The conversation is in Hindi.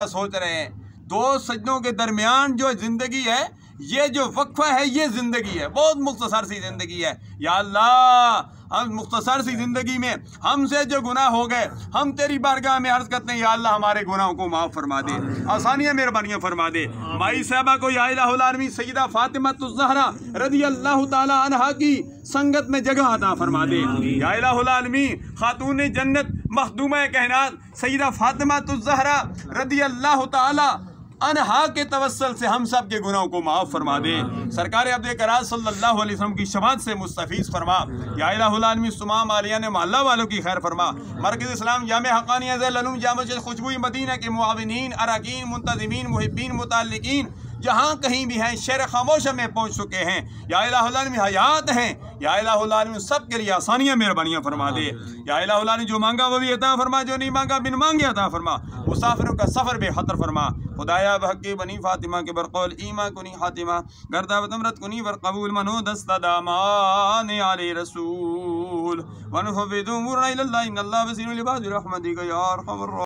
सोच रहे हैं। दो सजदों के दरमियान जो जिंदगी है, ये जो वक्फा है, ये जिंदगी है, बहुत मुख्तसर सी जिंदगी है। या अल्लाह, हम मुख्तसर सी जिंदगी में हमसे जो गुनाह हो गए, हम तेरी बारगाह में अर्ज करते हैं, या अल्लाह हमारे गुनाहों को माफ़ फरमा दे, आसानियाँ मेहरबानियाँ फरमा दे। माई साहबा को या इलाहुल आलमीन सैयदा फातिमा ज़हरा रज़ी अल्लाह ताला अन्हा की संगत में जगह अता फरमा दे। या इलाहुल आलमीन खातून जन्नत मखदूमा कायनात सैयदा फातिमा ज़हरा रज़ी अल्लाह ताला अनहा के तवस्सल से हम सब के गुनाहों को माफ़ फरमा दे। सरकार अब्दे कराज सल्लल्लाहु अलैहि वसल्लम की शफाअत से मुस्तफ़ीज़ फरमा। या इलाहुल आलमीन तमाम आलिया ने मोहल्ला वालों की खैर फरमा। मरकज़ इस्लाम जामे हक़ानिया ज़ैलुलूम जामे खुशबू मदीना के मुआविनीन अरकान मुंतज़िमीन मुहिब्बीन मुतअल्लिकीन जहाँ कहीं भी हैं शेर खामोश में पहुँच चुके हैं। या इलाहुल आलमीन हयात हैं। या इलाहुल आलमीन सब के लिए आसानियाँ मेहरबानियाँ फरमा दे। या इलाहुल आलमीन जो मांगा वो भी अता फरमा, जो नहीं मांगा बिन मांगे अता फरमा। मुसाफिरों का सफ़र बेखतर फरमा। खुदाया बहक़ बनी फातिमा के बरक़ौल ईमा कुनी हातिमा गर्दा वतमरत कुनी वर कबूल मनो दस्ता दामान आले रसूल वनफ़विदु मुरना इलल्लाह इन्नल्लाह बसीरुल इबाद रहमतिका या अरहमर